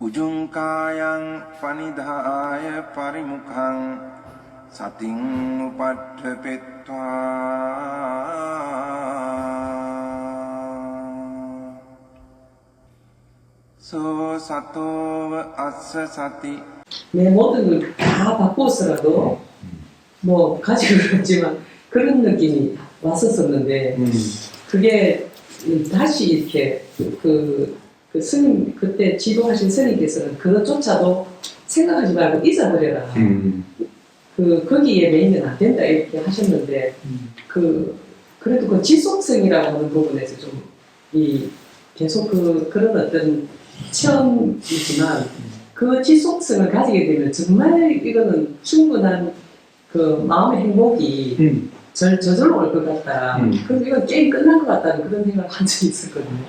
උජුංකායං පනිදාය පරිමුඛං සතින් උපට්ඨපෙත්වා 소 사토ව අස්ස සති 내 모든 걸 다 바꾸었어라도 뭐 가지고 그랬지만 그런 느낌이 왔었었는데 그게 다시 이렇게 그 스님 그때 지도하신 스님께서는 그것조차도 생각하지 말고 잊어버려라. 거기에 매이면 안 된다 이렇게 하셨는데 그래도 그 지속성이라고 하는 부분에서 좀 계속 그런 어떤 체험이지만 그 지속성을 가지게 되면 정말 이거는 충분한 그 마음의 행복이 저절로 올 것 같다. 그럼 이건 게임 끝난 것 같다는 그런 생각을 한 적이 있었거든요.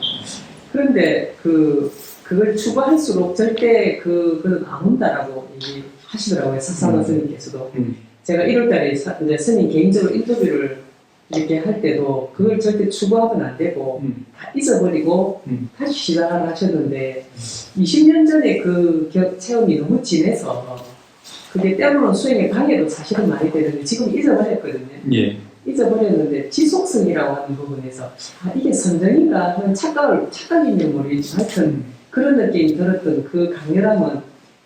그런데 그걸 추구할수록 절대 그건 안 온다라고 얘기하시더라고요. 사사노 스님께서도. 제가 1월달에 이제 스님 개인적으로 인터뷰를 이렇게 할 때도 그걸 절대 추구하면 안 되고 다 잊어버리고 다시 시작을 하셨는데 20년 전에 그 체험이 너무 진해서 그게 때로는 수행에 방해도 사실은 많이 되는데 지금 잊어버렸거든요. 예. 잊어버렸는데 지속성이라고 하는 부분에서 이게 선정인가 하는 착각이면 모르겠지만 하여튼 그런 느낌이 들었던 그 강렬함은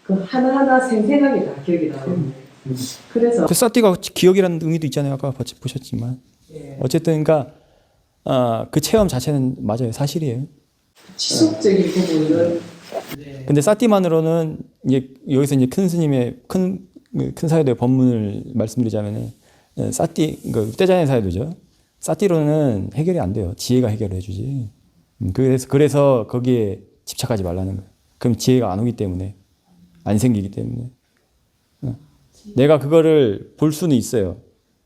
그 하나하나 생생하게 다 기억이 나거든요. 그래서 사띠가 기억이라는 의미도 있잖아요. 아까 보셨지만 예. 어쨌든 그러니까 그 체험 자체는 맞아요. 사실이에요. 지속적인 부분은 네. 근데 사띠만으로는 이제 여기서 이제 큰 스님의 큰 사유도의 법문을 말씀드리자면은 사띠 그 떼자의 사유도죠. 사띠로는 해결이 안 돼요. 지혜가 해결을 해주지. 그래서 거기에 집착하지 말라는 거예요. 그럼 지혜가 안 오기 때문에 안 생기기 때문에 내가 그거를 볼 수는 있어요.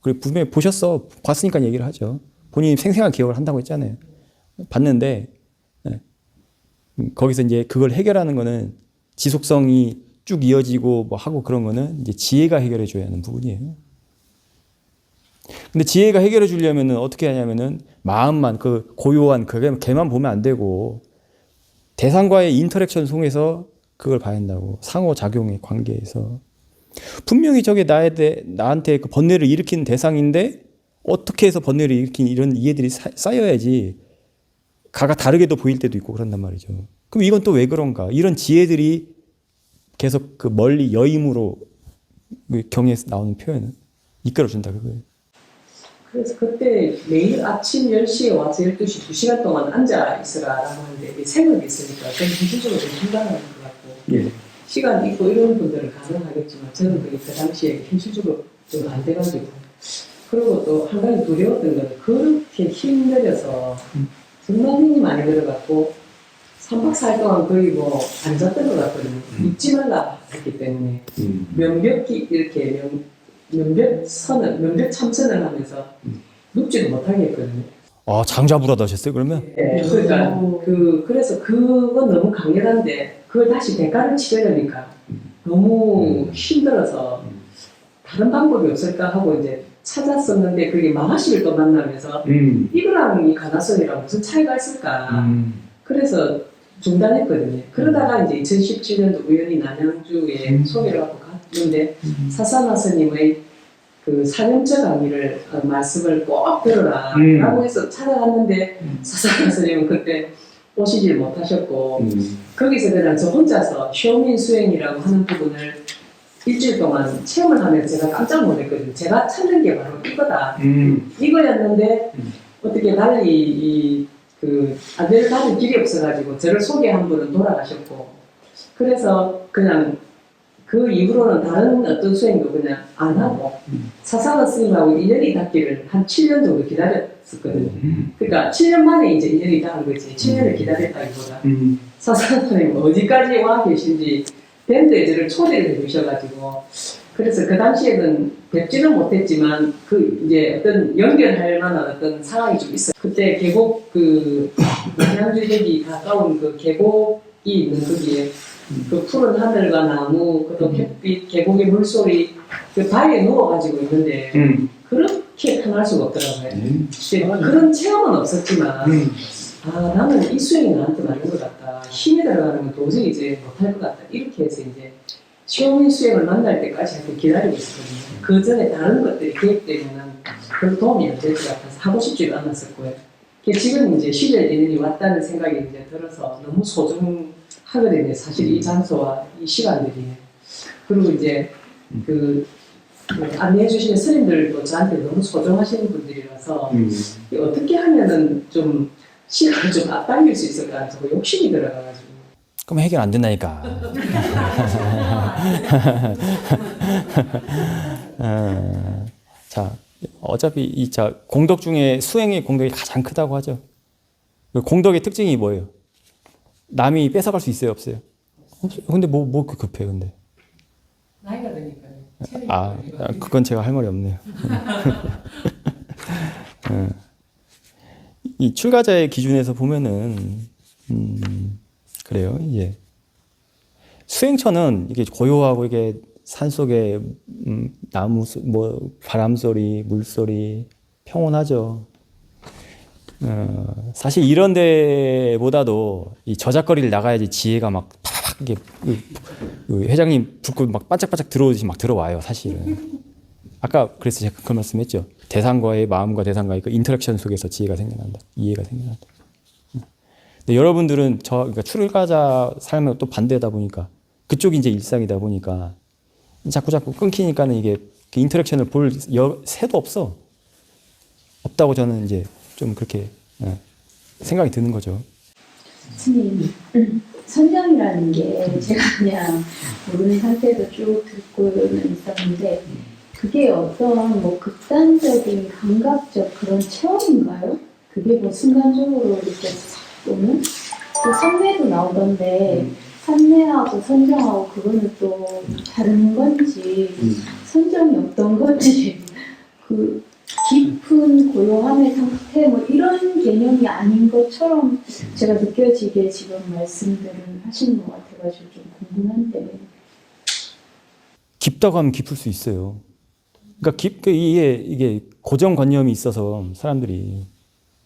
그리고 분명히 보셨어. 봤으니까 얘기를 하죠. 본인이 생생한 기억을 한다고 했잖아요. 봤는데 거기서 이제 그걸 해결하는 거는 지속성이 쭉 이어지고 뭐 하고 그런 거는 이제 지혜가 해결해 줘야 하는 부분이에요. 근데 지혜가 해결해 주려면은 어떻게 하냐면은 마음만 그 고요한 걔만 보면 안 되고 대상과의 인터랙션 속에서 그걸 봐야 한다고. 상호작용의 관계에서. 분명히 저게 나한테 그 번뇌를 일으키는 대상인데 어떻게 해서 번뇌를 일으킨 이런 이해들이 쌓여야지 가가 다르게도 보일 때도 있고 그런단 말이죠. 그럼 이건 또 왜 그런가? 이런 지혜들이 계속 그 멀리 여임으로 경에서 나오는 표현은 이끌어준다 그거예요. 그래서 그때 매일 아침 10시에 와서 12시 2시간 동안 앉아 있으라라고 하는데 생각이 있으니까 저는 현실적으로 좀 불가능한 것 같고 예. 시간 있고 이런 분들은 가능하겠지만 저는 그게 그 당시에 현실적으로 좀 안 돼가지고 그리고 또 한 가지 두려웠던 건 그렇게 힘들어서 정말 힘이 많이 들어갔고 3박 4일 동안 거의 뭐 안 잤던 것 같거든요. 눕지 말라 했기 때문에 면벽이 이렇게 면벽 참선을 하면서 눕지도 못하게 했거든요. 아, 장자부라도 하셨어요 그러면? 네, 그러니까 그래서 그건 너무 강렬한데 그걸 다시 대가를 치려니까 너무 힘들어서 다른 방법이 없을까 하고 이제 찾았었는데 그게 마하씨를 또 만나면서 이거랑 이 가나선이랑 무슨 차이가 있을까 그래서 중단했거든요. 그러다가 이제 2017년도 우연히 남양주에 소개를 받고 갔는데 사사나 스님의 그 사념처 강의를 말씀을 꼭 들어라 라고 해서 찾아갔는데 사사나 스님은 그때 오시질 못하셨고 거기서 그냥 저 혼자서 쇼민 수행이라고 하는 부분을 일주일 동안 체험을 하면서 제가 깜짝 놀랐거든요. 제가 찾는 게 바로 이거다. 이거였는데 어떻게 달리 아들을 가는 길이 없어가지고 저를 소개한 분은 돌아가셨고 그래서 그냥 그 이후로는 다른 어떤 수행도 그냥 안 하고 사사나 스님하고 인연이 닿기를 한 7년 정도 기다렸었거든요. 그러니까 7년 만에 이제 인연이 닿은 거지 7년을 기다렸다기보다 사사나 스님 어디까지 와 계신지 밴드에 저를 초대를 해주셔가지고 그래서 그 당시에는 뵙지는 못했지만 이제 어떤 연결할 만한 어떤 상황이 좀 있어요. 그때 계곡 남양주역이 가까운 그 계곡이 있는 거기에 그 푸른 하늘과 나무, 그다음 햇빛, 계곡의 물소리, 그 바위에 누워가지고 있는데 그렇게 편할 수가 없더라고요. 그런 체험은 없었지만 아, 나는 이 수행이 나한테 맞는 것 같다. 힘이 들어가는 건 도저히 이제 못할 것 같다. 이렇게 해서 이제 시오미 수행을 만날 때까지 한번 기다리고 있었거든요. 그 전에 다른 것들이 계획되면은 별로 도움이 안 될 것 같아서 하고 싶지도 않았었고요. 지금 이제 시절 인연이 왔다는 생각이 이제 들어서 너무 소중하거든요. 사실 이 장소와 이 시간들이. 그리고 이제 그 안내해 주시는 스님들도 저한테 너무 소중하시는 분들이라서 어떻게 하면은 좀 시간을 좀 앞당길 수 있을까 자꾸 욕심이 들어가가지고. 그럼 해결 안 된다니까. 자, 어차피 공덕 중에 수행의 공덕이 가장 크다고 하죠. 그 공덕의 특징이 뭐예요? 남이 뺏어갈 수 있어요, 없어요? 없어요. 근데 뭐 급해, 근데. 나이가 드니까요. 그건 제가 할 말이 없네요. 이 출가자의 기준에서 보면은, 그래요, 이제. 수행처는 이게 고요하고 이게 산속에 나무, 바람 소리, 물소리, 평온하죠. 사실 이런 데보다도 이 저작거리를 나가야지 지혜가 막 팍팍 이게 회장님 불꽃 막 반짝반짝 들어오듯이 막 들어와요, 사실은. 아까 그래서 제가 그 말씀했죠. 대상과의 마음과 대상과의 그 인터랙션 속에서 지혜가 생겨난다, 이해가 생겨난다. 근데 여러분들은 그러니까 출가자 삶에 또 반대다 보니까 그쪽이 이제 일상이다 보니까 자꾸 끊기니까는 이게 그 인터랙션을 볼 새도 없다고 저는 이제 좀 그렇게 생각이 드는 거죠. 스님, 선정이라는 게 제가 그냥 모르는 상태에서 쭉 듣고는 있었는데 그게 어떤 뭐 극단적인 감각적 그런 체험인가요? 그게 뭐 순간적으로 이렇게 싹 오는? 또 선례도 나오던데 선례하고 선정하고 그거는 또 다른 건지 선정이 어떤 건지 그 깊은 고요함의 상태 뭐 이런 개념이 아닌 것처럼 제가 느껴지게 지금 말씀들을 하시는 것 같아가지고 좀 궁금한데. 깊다고 하면 깊을 수 있어요. 그러니까 이게 고정관념이 있어서 사람들이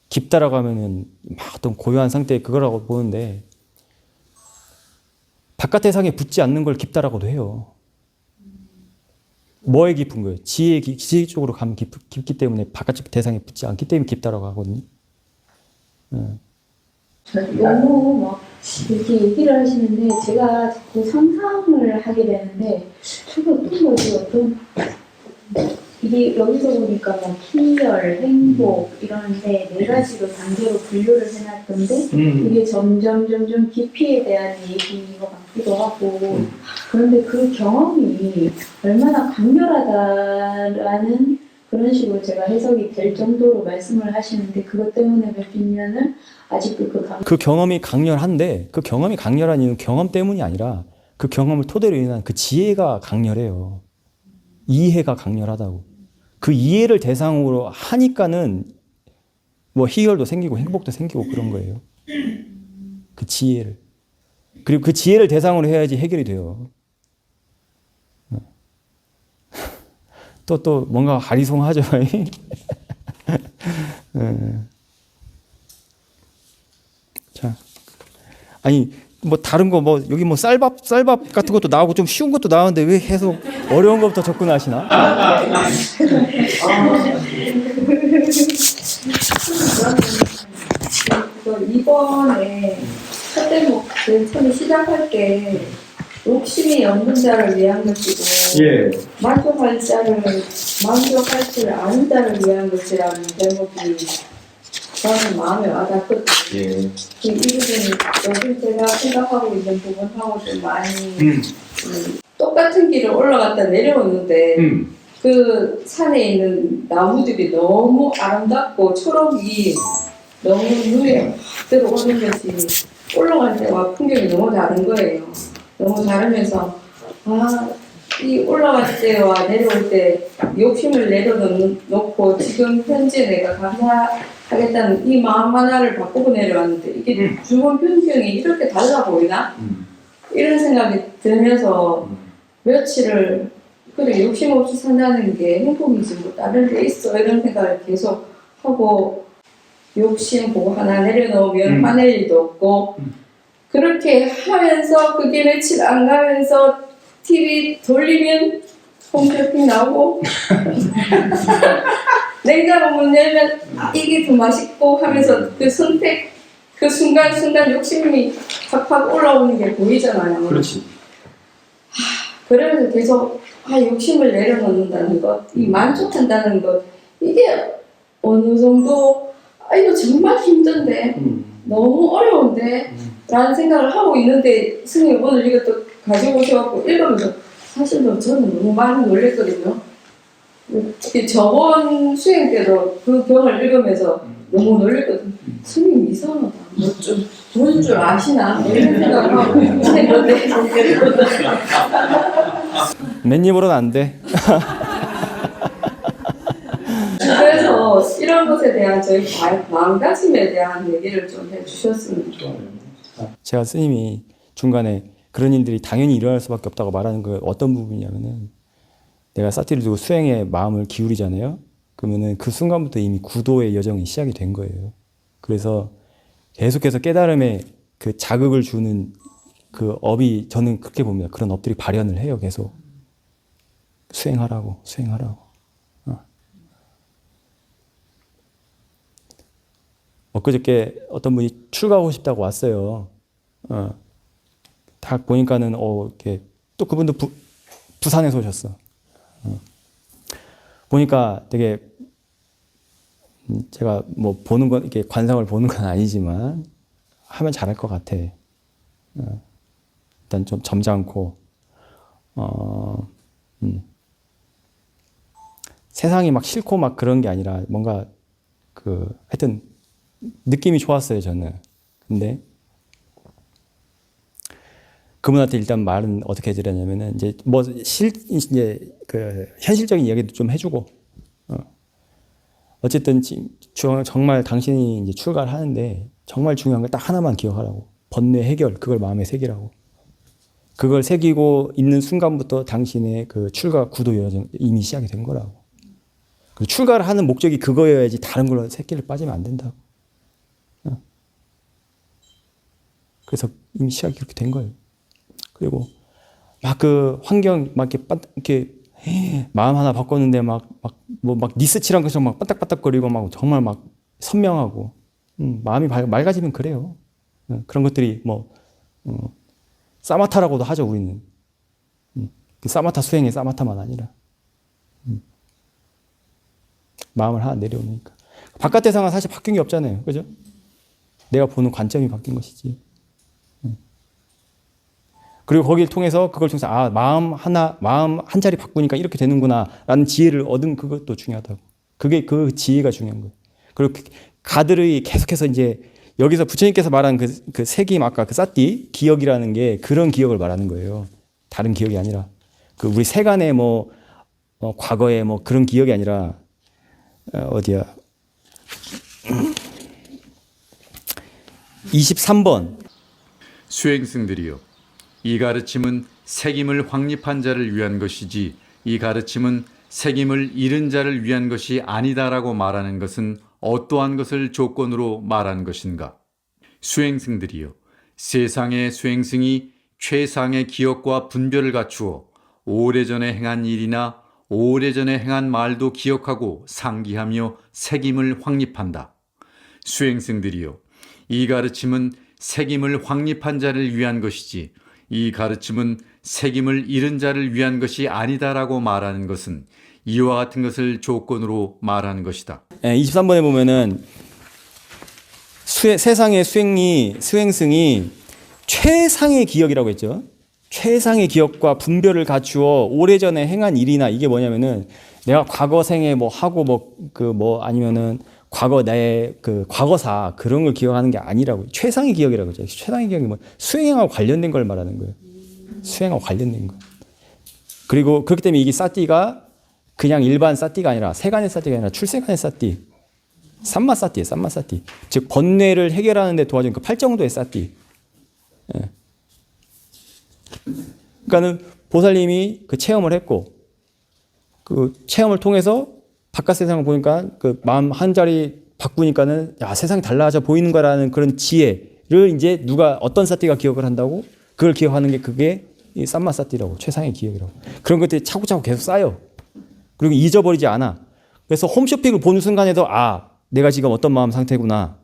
깊다라고 하면은 막 어떤 고요한 상태에 그거라고 보는데 바깥 대상에 붙지 않는 걸 깊다라고도 해요. 뭐에 깊은 거예요? 지혜 쪽으로 가면 깊기 때문에 바깥 대상에 붙지 않기 때문에 깊다라고 하거든요. 너무 막 이렇게 얘기를 하시는데 제가 자꾸 상상을 하게 되는데 저게 어떤 거지? 이게 여기서 보니까 뭐 희열, 행복 이러는데 네 가지로 단계로 분류를 해놨던데 이게 점점 깊이에 대한 얘기인 것 같기도 하고 그런데 그 경험이 얼마나 강렬하다라는 그런 식으로 제가 해석이 될 정도로 말씀을 하시는데 그것 때문에 몇 년을 아직도 그 경험이 강렬한데 그 경험이 강렬한 이유는 경험 때문이 아니라 그 경험을 토대로 인한 그 지혜가 강렬해요. 이해가 강렬하다고. 그 이해를 대상으로 하니까는 뭐 희열도 생기고 행복도 생기고 그런 거예요. 그 지혜를. 그리고 그 지혜를 대상으로 해야지 해결이 돼요. 또 뭔가 아리송하죠. 자, 아니 뭐 다른 거 뭐 여기 뭐 쌀밥 같은 것도 나오고 좀 쉬운 것도 나오는데 왜 계속 어려운 것부터 접근하시나? 이번에 첫 대목 처음에 시작할 때 욕심이 없는 자를 위한 것이고 만족할 줄 아는 자를 위한 것이라는 제목이 저는 마음에 와닿거든요. 이 부분이 요즘 제가 생각하고 있는 부분하고 좀 많이 똑같은 길을 올라갔다 내려오는데 그 산에 있는 나무들이 너무 아름답고 초록이 너무 눈에 확 들어오는 것이 올라갈 때와 풍경이 너무 다른 거예요. 너무 다르면서 이 올라갈 때와 내려올 때 욕심을 내려놓고 지금 현재 내가 감사하겠다는 이 마음 하나를 바꾸고 내려왔는데 이게 주변 풍경이 이렇게 달라 보이나? 이런 생각이 들면서 며칠을 그래 욕심 없이 산다는 게 행복이지 뭐 다른 데 있어 이런 생각을 계속 하고 욕심 보고 하나 내려놓으면 화낼 일도 없고 그렇게 하면서 그게 며칠 안 가면서 TV 돌리면 홈쇼핑 나오고 냉장고 문 열면 이게 더 맛있고 하면서 그 선택 그 순간순간 욕심이 팍팍 올라오는 게 보이잖아요. 그렇지. 그러면서 계속 욕심을 내려놓는다는 것, 이 만족한다는 것, 이게 어느 정도 이거 정말 힘든데 너무 어려운데 라는 생각을 하고 있는데 선생님 오늘 이것도 가지고 오셔갖고 읽으면서 사실 저는 너무 많이 놀랬거든요. 특히 저번 수행 때도 그 경을 읽으면서 너무 놀랬거든요. 선생님 이상하다. 뭐 좀 볼 줄 아시나? 이런 생각을 하고 있는데 맨입으로는 안 돼. 그래서 이런 것에 대한 저희 마음가짐에 대한 얘기를 좀 해주셨으면 좋겠어요. 제가 스님이 중간에 그런 일들이 당연히 일어날 수밖에 없다고 말하는 그 어떤 부분이냐면은 내가 사티를 두고 수행에 마음을 기울이잖아요. 그러면은 그 순간부터 이미 구도의 여정이 시작이 된 거예요. 그래서 계속해서 깨달음에 그 자극을 주는 그 업이 저는 그렇게 봅니다. 그런 업들이 발현을 해요. 계속 수행하라고. 엊그저께 어떤 분이 출가하고 싶다고 왔어요. 딱 보니까는 이렇게 또 그분도 부산에서 오셨어. 보니까 되게 제가 뭐 보는 건 이렇게 관상을 보는 건 아니지만 하면 잘할 것 같아. 일단 좀 점잖고 세상이 막 싫고 막 그런 게 아니라 뭔가 하여튼 느낌이 좋았어요 저는. 근데 그분한테 일단 말은 어떻게 해드렸냐면은 이제 이제 그 현실적인 이야기도 좀 해주고 어쨌든 정말 당신이 이제 출가를 하는데 정말 중요한 거 딱 하나만 기억하라고. 번뇌 해결 그걸 마음에 새기라고. 그걸 새기고 있는 순간부터 당신의 그 출가 구도 여정 이미 시작이 된 거라고. 그 출가를 하는 목적이 그거여야지 다른 걸로 새끼를 빠지면 안 된다고. 그래서 이미 시작이 그렇게 된 거예요. 그리고 막 그 환경 막 이렇게 마음 하나 바꿨는데 막 니스 칠한 것처럼 막 빠딱빠딱거리고 막 정말 막 선명하고 마음이 맑아지면 그래요. 그런 것들이 사마타라고도 하죠 우리는. 그 사마타 수행의 사마타만 아니라 마음을 하나 내려오니까 바깥 대상은 사실 바뀐 게 없잖아요, 그죠? 내가 보는 관점이 바뀐 것이지. 그리고 거기를 통해서 그걸 통해서 마음 한 자리 바꾸니까 이렇게 되는구나라는 지혜를 얻은 그것도 중요하다고. 그게 그 지혜가 중요한 거예요. 그리고 가들의 계속해서 이제 여기서 부처님께서 말한 그 색임 아까 그 사띠 기억이라는 게 그런 기억을 말하는 거예요. 다른 기억이 아니라 그 우리 세간의 과거의 그런 기억이 아니라 어디야? 23번 수행승들이여, 이 가르침은 색임을 확립한 자를 위한 것이지 이 가르침은 색임을 잃은 자를 위한 것이 아니다라고 말하는 것은 어떠한 것을 조건으로 말한 것인가? 수행승들이여, 세상의 수행승이 최상의 기억과 분별을 갖추어 오래전에 행한 일이나 오래전에 행한 말도 기억하고 상기하며 색임을 확립한다. 수행승들이여, 이 가르침은 색임을 확립한 자를 위한 것이지 이 가르침은 색임을 잃은 자를 위한 것이 아니다라고 말하는 것은 이와 같은 것을 조건으로 말하는 것이다. 23번에 보면은 세상의 수행승이 최상의 기억이라고 했죠. 최상의 기억과 분별을 갖추어 오래전에 행한 일이나 이게 뭐냐면은 내가 과거 생에 하고 아니면은 과거 나의 그 과거사 그런 걸 기억하는 게 아니라고. 최상의 기억이라고 하죠. 최상의 기억이 수행하고 관련된 걸 말하는 거예요. 수행하고 관련된 거. 그리고 그렇기 때문에 이게 사띠가 그냥 일반 사띠가 아니라 세간의 사띠가 아니라 출세간의 사띠. 삼마 사띠예요. 삼마 사띠. 즉 번뇌를 해결하는 데 도와주는 그 8정도의 사띠. 예. 그러니까는 보살님이 그 체험을 했고 그 체험을 통해서 바깥 세상을 보니까 그 마음 한 자리 바꾸니까는 야 세상이 달라져 보이는 거라는 그런 지혜를 이제 누가 어떤 사띠가 기억을 한다고 그걸 기억하는 게 그게 이 쌈마 사띠라고 최상의 기억이라고 그런 것들이 차곡차곡 계속 쌓여 그리고 잊어버리지 않아. 그래서 홈쇼핑을 보는 순간에도 아 내가 지금 어떤 마음 상태구나.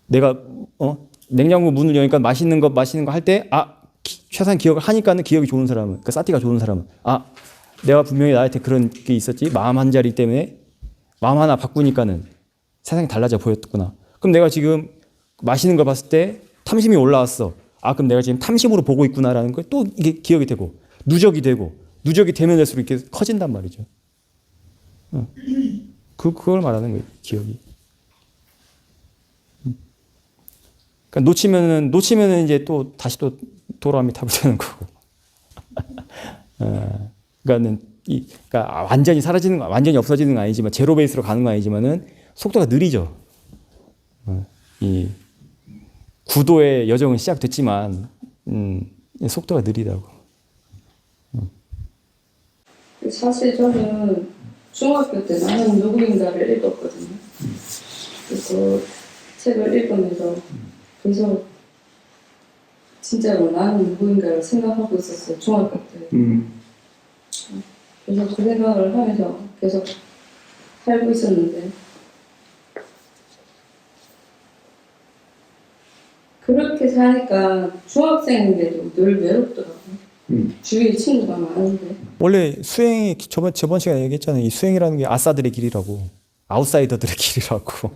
내가 냉장고 문을 여니까 맛있는 거 할 때 아 최상 기억을 하니까는 기억이 좋은 사람은 그 사띠가 좋은 사람은 아 내가 분명히 나한테 그런 게 있었지 마음 한 자리 때문에 마음 하나 바꾸니까는 세상이 달라져 보였구나. 그럼 내가 지금 맛있는 걸 봤을 때 탐심이 올라왔어. 아 그럼 내가 지금 탐심으로 보고 있구나라는 걸 또 이게 기억이 되고 누적이 되면 될수록 이렇게 커진단 말이죠. 그걸 말하는 거예요. 기억이. 그러니까 놓치면은 이제 또 다시 또 도라미 탑이 되는 거고. 그러니까 완전히 사라지는 거, 완전히 없어지는 건 아니지만 제로 베이스로 가는 건 아니지만은 속도가 느리죠. 이 구도의 여정은 시작됐지만 속도가 느리다고. 사실 저는 중학교 때 나는 누구인가를 읽었거든요. 그래서 책을 읽으면서 계속 진짜로 나는 누구인가를 생각하고 있었어요. 중학교 때. 그래서 그 생각을 하면서 계속 살고 있었는데 그렇게 사니까 중학생인데도 늘 외롭더라고요. 주위에 친구가 많은데. 원래 수행이 저번 시간에 얘기했잖아요. 이 수행이라는 게 아싸들의 길이라고, 아웃사이더들의 길이라고.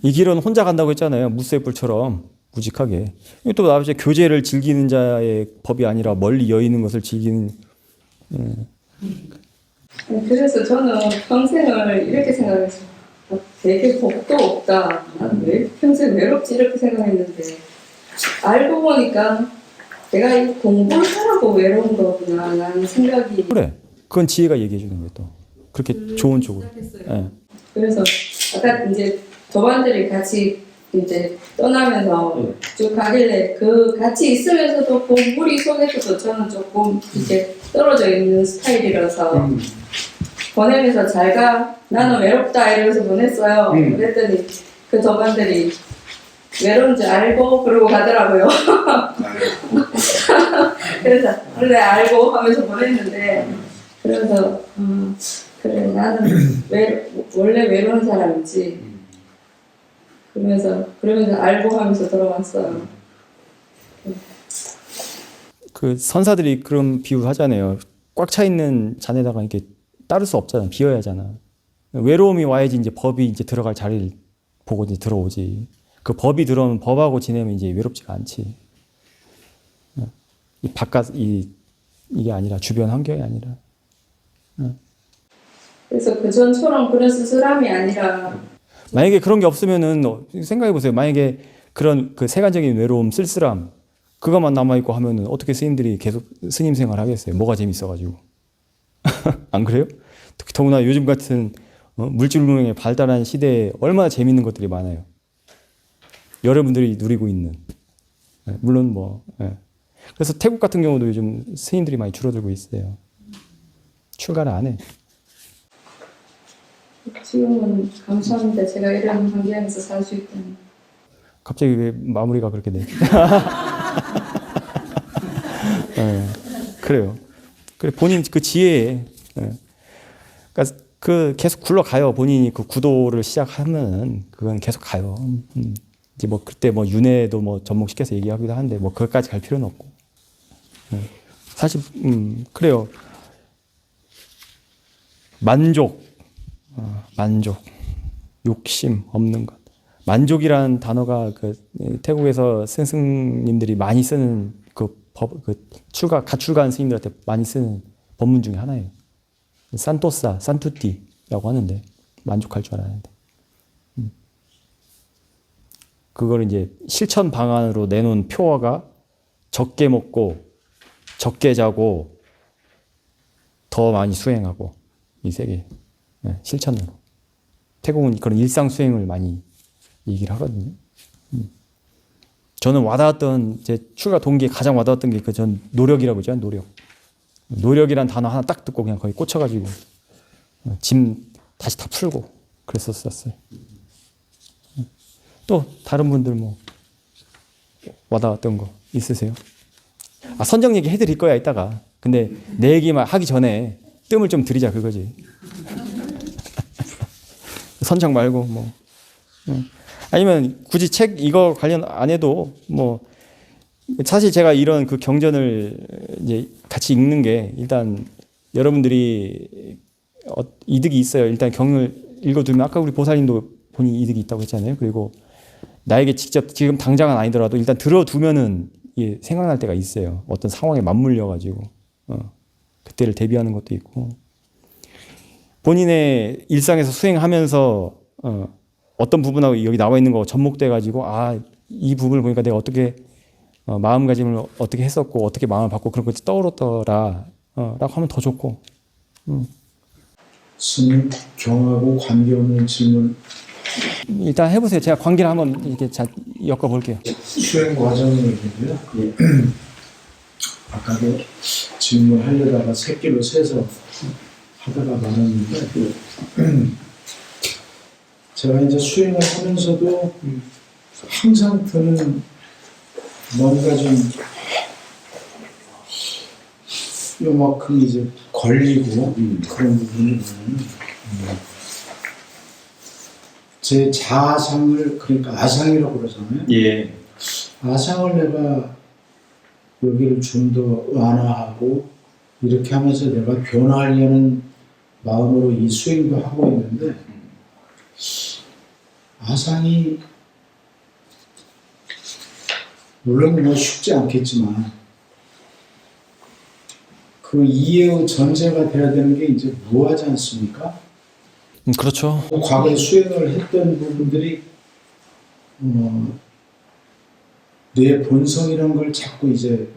이 길은 혼자 간다고 했잖아요. 무쇠 뿔처럼 무직하게. 또 나머지 교제를 즐기는 자의 법이 아니라 멀리 여있는 것을 즐기는. 그래서 저는 평생을 이렇게 생각했어요. 되게 복도 없다. 난 왜 평생 외롭지 이렇게 생각했는데 알고 보니까 내가 이 공부를 하라고 외로운 거구나 라는 생각이. 그래. 그건 지혜가 얘기해 주는 거예요. 또 그렇게 좋은 쪽으로. 네. 그래서 아까 이제 도반들이 같이 이제 떠나면서 쭉 가길래 그 같이 있으면서도 그 무리 속에서도 저는 조금 이렇게 떨어져 있는 스타일이라서 보내면서 잘 가. 나는 외롭다 이러면서 보냈어요. 그랬더니 그 도반들이 외로운 줄 알고 그러고 가더라고요. 그래서 원래 알고 하면서 보냈는데 그래서 그래 나는 원래 외로운 사람이지. 그러면서 알고 하면서 돌아왔어요. 그 선사들이 그런 비유 하잖아요. 꽉 차 있는 잔에다가 이렇게 따를 수 없잖아. 비워야 하잖아. 외로움이 와야지 이제 법이 이제 들어갈 자리를 보고 이제 들어오지. 그 법이 들어오면 법하고 지내면 이제 외롭지가 않지. 이 바깥 이게 아니라 주변 환경이 아니라. 그래서 그 전처럼 그런 스스럼이 아니라. 만약에 그런 게 없으면은 생각해 보세요. 만약에 그런 그 세간적인 외로움, 쓸쓸함 그것만 남아 있고 하면은 어떻게 스님들이 계속 스님 생활 하겠어요? 뭐가 재밌어가지고. 안 그래요? 특히 더구나 요즘 같은 물질 문명의 발달한 시대에 얼마나 재밌는 것들이 많아요. 여러분들이 누리고 있는. 물론 뭐. 그래서 태국 같은 경우도 요즘 스님들이 많이 줄어들고 있어요. 출가를 안 해. 지금은 감사합니다. 제가 이런 환경에서 살 수 있다니. 갑자기 왜 마무리가 그렇게 돼? 그래요. 그래 본인 그 지혜에. 그러니까 그 계속 굴러가요. 본인이 그 구도를 시작하면 그건 계속 가요. 이제 뭐 그때 뭐 윤회도 뭐 접목시켜서 얘기하기도 하는데 뭐 그것까지 갈 필요는 없고. 사실 그래요. 만족, 욕심 없는 것. 만족이라는 단어가 그 태국에서 스승님들이 많이 쓰는 갓 출가한 스님들한테 많이 쓰는 법문 중에 하나예요. 산토사, 산투띠라고 하는데 만족할 줄 알았는데 그걸 이제 실천 방안으로 내놓은 표어가 적게 먹고 적게 자고 더 많이 수행하고 이 세 개 실천으로 태국은 그런 일상 수행을 많이 얘기를 하거든요. 저는 와닿았던 제 출가 동기에 가장 와닿았던 게 그 전 노력이라고 하죠. 노력이란 단어 하나 딱 듣고 그냥 거의 꽂혀가지고 짐 다시 다 풀고 그랬었어요. 또 다른 분들 뭐 와닿았던 거 있으세요? 선정 얘기 해드릴 거야 이따가. 근데 내 얘기만 하기 전에 뜸을 좀 들이자 그거지. 선정 말고 뭐. 아니면 굳이 책 이거 관련 안 해도 뭐 사실 제가 이런 그 경전을 이제 같이 읽는 게 일단 여러분들이 이득이 있어요. 일단 경을 읽어두면 아까 우리 보살님도 본인 이득이 있다고 했잖아요. 그리고 나에게 직접 지금 당장은 아니더라도 일단 들어두면은 이게 생각날 때가 있어요. 어떤 상황에 맞물려 가지고 그때를 대비하는 것도 있고 본인의 일상에서 수행하면서 어떤 부분하고 여기 나와 있는 거 접목돼 가지고 이 부분을 보니까 내가 어떻게 마음가짐을 어떻게 했었고 어떻게 마음을 받고 그런 것이 떠오르더라 라고 하면 더 좋고. 스님 경하고 관계없는 질문. 일단 해보세요. 제가 관계를 한번 이렇게 엮어볼게요. 수행 과정을 얘기해요. 아까도 질문하려다가 새끼로 세서 하다가 말았는데 제가 이제 수행을 하면서도 항상 드는 뭔가 좀 요만큼 이제 걸리고 그런 부분이 있는 제 자아상을 그러니까 아상이라고 그러잖아요. 예. 아상을 내가 여기를 좀 더 완화하고 이렇게 하면서 내가 변화하려는 마음으로 이 수행도 하고 있는데 아상이 물론 뭐 쉽지 않겠지만 그 이해의 전제가 돼야 되는 게 이제 무하지 않습니까? 그렇죠. 과거에 수행을 했던 부분들이 내 본성이라는 걸 자꾸 이제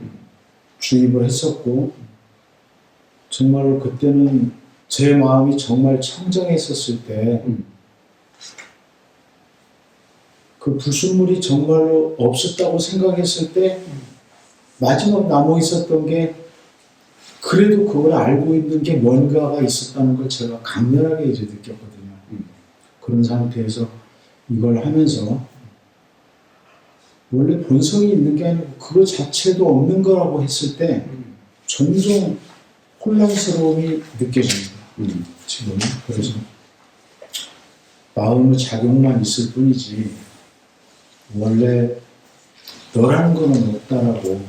주입을 했었고 정말로 그때는 제 마음이 정말 청정했었을 때 그 불순물이 정말로 없었다고 생각했을 때 마지막 남아 있었던 게 그래도 그걸 알고 있는 게 뭔가가 있었다는 걸 제가 강렬하게 이제 느꼈거든요. 그런 상태에서 이걸 하면서 원래 본성이 있는 게 아니고 그거 자체도 없는 거라고 했을 때 종종 혼란스러움이 느껴집니다. 지금 그래서 마음의 작용만 있을 뿐이지 원래 너라는 거는 없다라고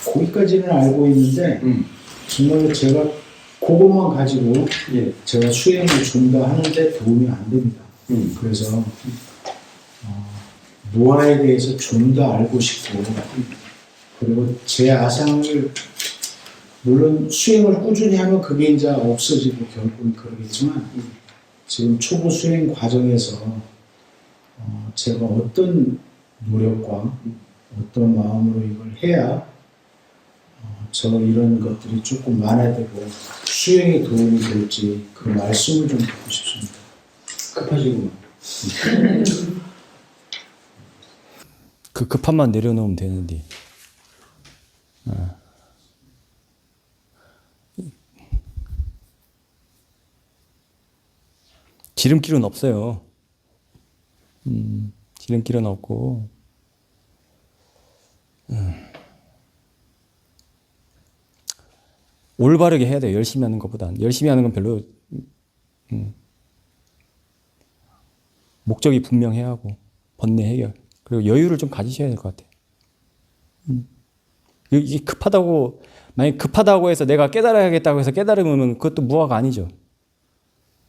거기까지는 알고 있는데 정말로 제가 그것만 가지고 제가 수행을 좀 더 하는데 도움이 안 됩니다. 그래서 무아에 대해서 좀 더 알고 싶고 그리고 제 아상을 물론 수행을 꾸준히 하면 그게 이제 없어지고 결국은 그러겠지만 지금 초보 수행 과정에서 제가 어떤 노력과 어떤 마음으로 이걸 해야 저 이런 것들이 조금 완화되고 수행에 도움이 될지 그 말씀을 좀 듣고 싶습니다. 급하시구만. 그 급함만 내려놓으면 되는데. 지름길은 없어요. 지름길은 없고. 올바르게 해야 돼요. 열심히 하는 것보단. 열심히 하는 건 별로 목적이 분명해야 하고 번뇌 해결 그리고 여유를 좀 가지셔야 될 것 같아요. 이게 급하다고 만약 급하다고 해서 내가 깨달아야겠다고 해서 깨달으면 그것도 무화가 아니죠.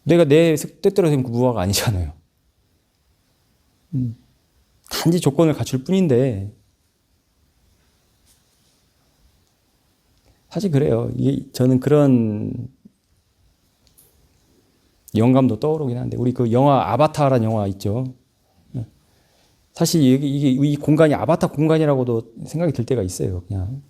내가 내 뜻대로 되면 그 무화가 아니잖아요. 단지 조건을 갖출 뿐인데 사실 그래요. 저는 그런 영감도 떠오르긴 한데 우리 그 영화 아바타라는 영화 있죠. 사실 이게 이 공간이 아바타 공간이라고도 생각이 들 때가 있어요. 그냥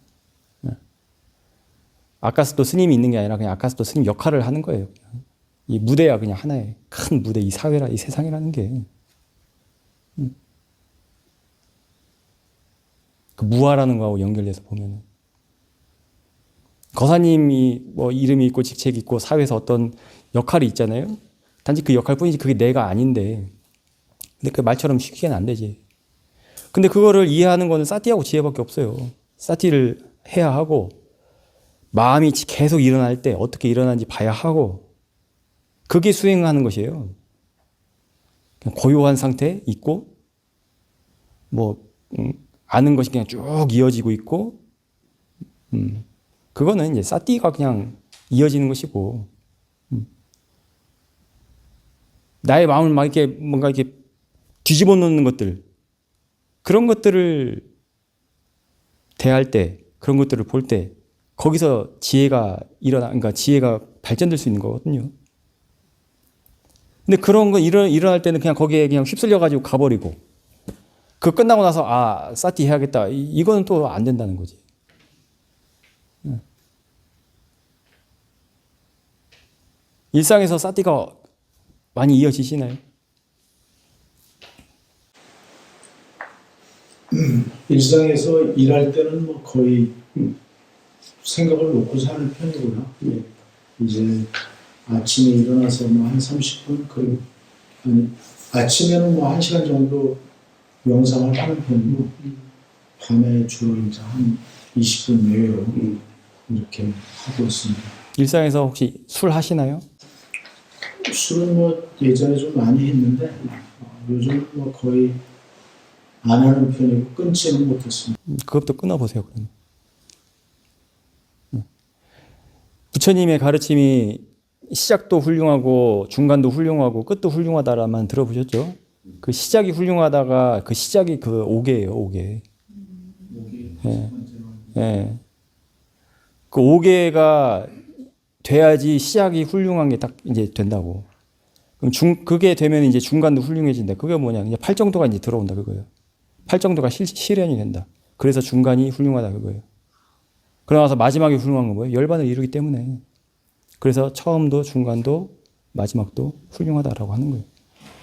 아카스토 스님이 있는 게 아니라 그냥 아카스토 스님 역할을 하는 거예요. 그냥. 이 무대야 그냥 하나의 큰 무대, 이 사회라 이 세상이라는 게 그 무아라는 거하고 연결돼서 보면은 거사님이 뭐 이름이 있고 직책이 있고 사회에서 어떤 역할이 있잖아요. 단지 그 역할뿐이지 그게 내가 아닌데. 근데 그 말처럼 쉽게는 안 되지. 근데 그거를 이해하는 거는 사티하고 지혜밖에 없어요. 사티를 해야 하고 마음이 계속 일어날 때 어떻게 일어나는지 봐야 하고 그게 수행하는 것이에요. 그냥 고요한 상태 있고 뭐 아는 것이 그냥 쭉 이어지고 있고 그거는 이제 사티가 그냥 이어지는 것이고 나의 마음을 막 이렇게 뭔가 이렇게 뒤집어 놓는 것들 그런 것들을 대할 때 그런 것들을 볼 때 거기서 지혜가 그러니까 지혜가 발전될 수 있는 거거든요. 근데 그런 거 일어날 때는 그냥 거기에 그냥 휩쓸려 가지고 가버리고 그 끝나고 나서 사티 해야겠다 이거는 또 안 된다는 거지. 일상에서 사티가 많이 이어지시나요? 일상에서 일할 때는 뭐 거의 생각을 놓고 사는 편이고요. 이제 아침에 일어나서 뭐 한 30분, 그리고 아침에는 뭐 1시간 정도 명상을 하는 편이고, 밤에 주로 이제 한 20분 내외로 이렇게 하고 있습니다. 일상에서 혹시 술 하시나요? 술은 뭐 예전에 좀 많이 했는데, 요즘은 뭐 거의 안 하는 편이고 끊지는 못했습니다. 그것도 끊어보세요, 그러면. 부처님의 가르침이 시작도 훌륭하고 중간도 훌륭하고 끝도 훌륭하다라만 들어보셨죠? 그 시작이 훌륭하다가 그 시작이 그 5개예요, 5개. 예. 예. 그 5개가 돼야지 시작이 훌륭한 게 딱 이제 된다고. 그럼 그게 되면 이제 중간도 훌륭해진다. 그게 뭐냐? 이제 8정도가 이제 들어온다, 그거예요. 8정도가 실현이 된다. 그래서 중간이 훌륭하다, 그거예요. 그러고 나서 마지막이 훌륭한 건 뭐예요? 열반을 이루기 때문에. 그래서 처음도 중간도 마지막도 훌륭하다라고 하는 거예요.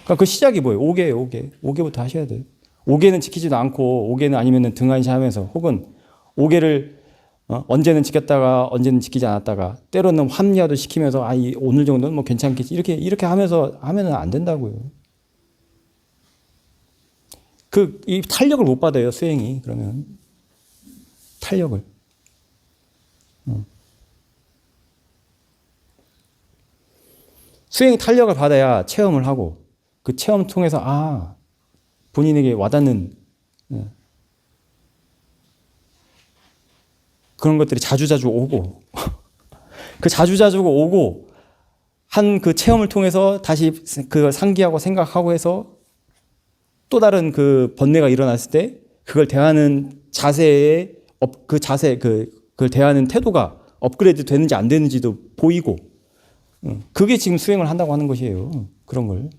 그러니까 그 시작이 뭐예요? 5개예요, 5개. 5개부터 하셔야 돼요. 5개는 지키지도 않고 5개는 아니면은 등한시하면서 혹은 5개를 언제는 지켰다가 언제는 지키지 않았다가 때로는 합리화도 시키면서 오늘 정도는 뭐 괜찮겠지 이렇게 하면서 하면은 안 된다고요. 이 탄력을 못 받아요, 수행이. 그러면 탄력을. 수행이 탄력을 받아야 체험을 하고 그 체험 통해서 본인에게 와닿는 그런 것들이 자주자주 오고 그 자주자주 오고 한 그 체험을 통해서 다시 그걸 상기하고 생각하고 해서 또 다른 그 번뇌가 일어났을 때 그걸 대하는 자세의 그걸 대하는 태도가 업그레이드 되는지 안 되는지도 보이고 그게 지금 수행을 한다고 하는 것이에요. 그런 걸.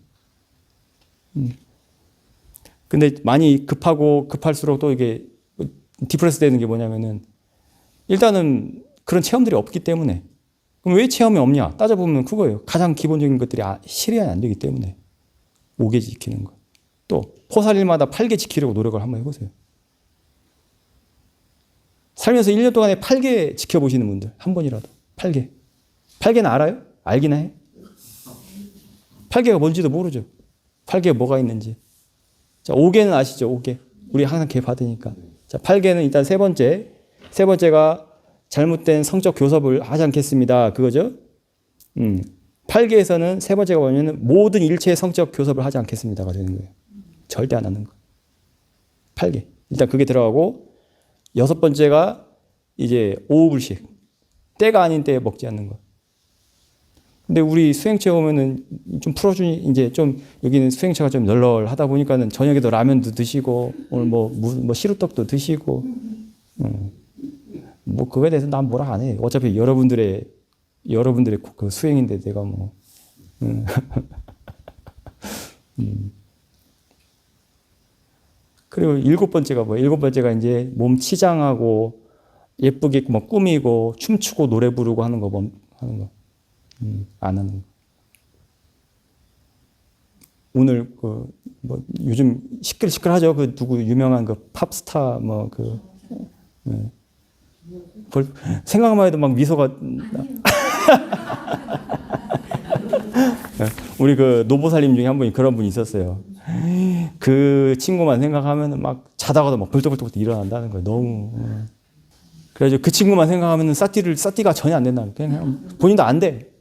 근데 많이 급하고 급할수록 또 이게 디프레스 되는 게 뭐냐면은 일단은 그런 체험들이 없기 때문에. 그럼 왜 체험이 없냐? 따져보면 그거예요. 가장 기본적인 것들이 실현이 안 되기 때문에. 5개 지키는 거. 또 포살일마다 8개 지키려고 노력을 한번 해보세요. 살면서 1년 동안에 8개 지켜보시는 분들 한 번이라도 8개. 8개는 알아요? 알긴 해. 8개가 뭔지도 모르죠. 8개가 뭐가 있는지. 자, 5개는 아시죠? 5개. 우리 항상 개 받으니까. 자, 8개는 일단 세 번째가 잘못된 성적 교섭을 하지 않겠습니다. 그거죠? 8개에서는 세 번째가 뭐냐면 모든 일체의 성적 교섭을 하지 않겠습니다가 되는 거예요. 절대 안 하는 거. 8개. 일단 그게 들어가고 6번째가 이제 오후불식. 때가 아닌 때에 먹지 않는 거. 근데 우리 수행체 오면은 좀 풀어주니 이제 좀 여기는 수행체가 좀 널널하다 보니까는 저녁에도 라면도 드시고 오늘 뭐 시루떡도 드시고 뭐 그거에 대해서 난 뭐라 안 해. 어차피 여러분들의 그 수행인데 내가 뭐 그리고 7번째가 뭐예요? 7번째가 이제 몸 치장하고 예쁘게 뭐 꾸미고 춤추고 노래 부르고 하는 거 하는 거. 안 하는 거. 오늘 뭐 요즘 시끌시끌하죠. 그 누구 유명한 그 팝스타 생각만 해도 막 미소가 우리 그 노보살님 중에 한 분이 그런 분이 있었어요. 그 친구만 생각하면 막 자다가도 막 벌떡벌떡 일어난다는 거예요. 너무. 그래서 그 친구만 생각하면 싸띠가 전혀 안 된다는 거예요. 그냥 본인도 안 돼.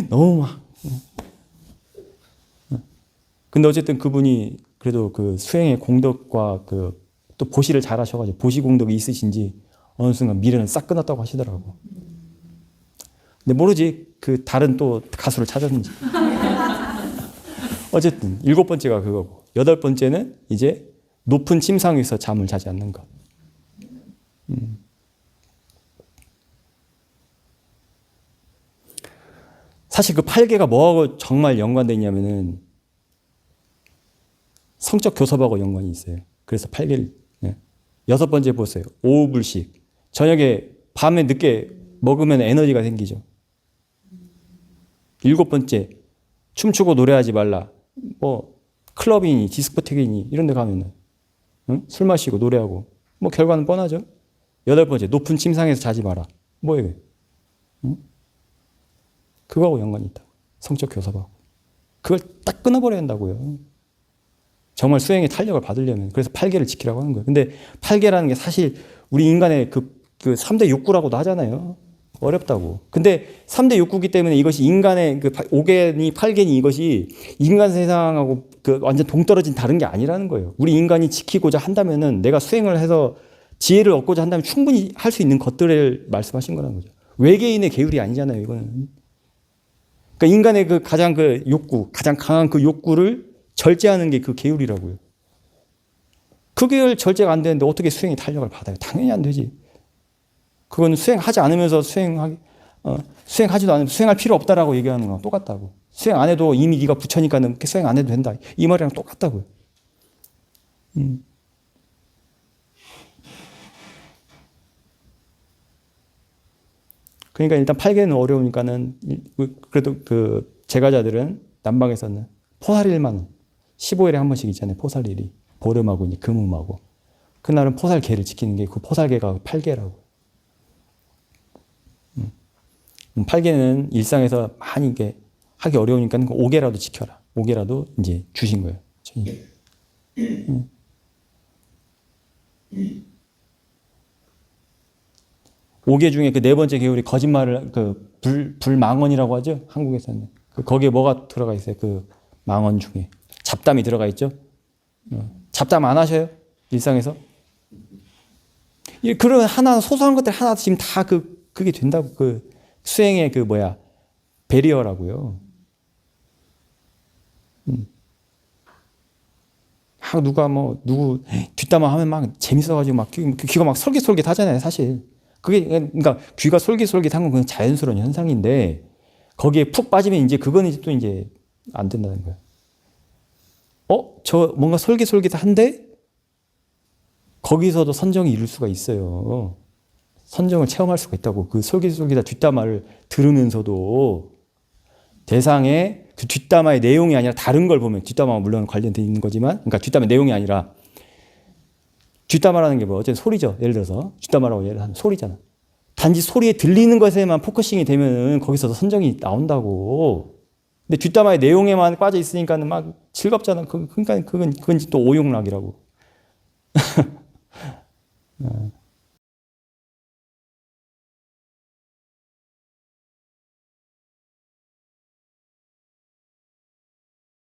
너무 막. 근데 어쨌든 그분이 그래도 그 수행의 공덕과 그 또 보시를 잘 하셔가지고 보시 공덕이 있으신지 어느 순간 미래는 싹 끝났다고 하시더라고. 근데 모르지 그 다른 또 가수를 찾았는지. 어쨌든 7번째가 그거고 8번째는 이제 높은 침상 위에서 잠을 자지 않는 것. 사실 그 8개가 뭐하고 정말 연관되어 있냐면은 성적 교섭하고 연관이 있어요. 그래서 8개를. 6번째 보세요. 오후 불식. 저녁에 밤에 늦게 먹으면 에너지가 생기죠. 7번째 춤추고 노래하지 말라. 뭐 클럽이니 디스코텍이니 이런 데 가면은 술 마시고 노래하고 뭐 결과는 뻔하죠. 8번째 높은 침상에서 자지 마라. 뭐예요? 그거하고 연관이 있다. 성적 교섭하고. 그걸 딱 끊어버려야 한다고요. 정말 수행의 탄력을 받으려면. 그래서 8개를 지키라고 하는 거예요. 근데 8개라는 게 사실 우리 인간의 그 3대 욕구라고도 하잖아요. 어렵다고. 근데 3대 욕구기 때문에 이것이 인간의 그 5개니 8개니 이것이 인간 세상하고 그 완전 동떨어진 다른 게 아니라는 거예요. 우리 인간이 지키고자 한다면은 내가 수행을 해서 지혜를 얻고자 한다면 충분히 할 수 있는 것들을 말씀하신 거라는 거죠. 외계인의 계율이 아니잖아요, 이거는. 그러니까 인간의 그 가장 그 욕구, 가장 강한 그 욕구를 절제하는 게 그 계율이라고요. 그 계율 절제가 안 되는데 어떻게 수행의 탄력을 받아요? 당연히 안 되지. 그건 수행하지 않으면서 수행하지도 않으면 수행할 필요 없다라고 얘기하는 거랑 똑같다고. 수행 안 해도 이미 네가 부처니까는 수행 안 해도 된다. 이 말이랑 똑같다고요. 그러니까 일단 8개는 어려우니까는 그래도 그 제가자들은 남방에서는 포살일만 15일에 한 번씩 있잖아요. 포살일이. 보름하고 이제 금음하고. 그날은 포살개를 지키는 게 그 포살개가 8개라고. 8개는 일상에서 많이 이게 하기 어려우니까 5개라도 지켜라. 5개라도 이제 주신 거예요. 5개 중에 그 4번째 계율이 거짓말을 그 불망언이라고 하죠. 한국에서는. 거기에 뭐가 들어가 있어요? 그 망언 중에. 잡담이 들어가 있죠. 잡담 안 하셔요? 일상에서? 그런 하나 소소한 것들 하나 지금 다 그게 된다고. 그 수행의 그 배리어라고요. 누가 누구 뒷담화 하면 막 재밌어가지고 막 귀가 막 솔깃솔깃 하잖아요, 사실. 그게, 그러니까 귀가 솔깃솔깃한 건 그냥 자연스러운 현상인데, 거기에 푹 빠지면 이제 그건 이제 또 이제 안 된다는 거예요. 저 뭔가 솔깃솔깃한데, 거기서도 선정이 이룰 수가 있어요. 선정을 체험할 수가 있다고. 그 솔깃솔깃한 뒷담화를 들으면서도 대상의 그 뒷담화의 내용이 아니라 다른 걸 보면, 뒷담화와 물론 관련되어 있는 거지만, 그러니까 뒷담화 내용이 아니라, 뒷담화라는 게 어쨌든 소리죠. 예를 들어서 뒷담화라고 예를 들면 소리잖아. 단지 소리에 들리는 것에만 포커싱이 되면은 거기서 선정이 나온다고. 근데 뒷담화의 내용에만 빠져 있으니까는 막 즐겁잖아. 그러니까 그건 또 오용락이라고.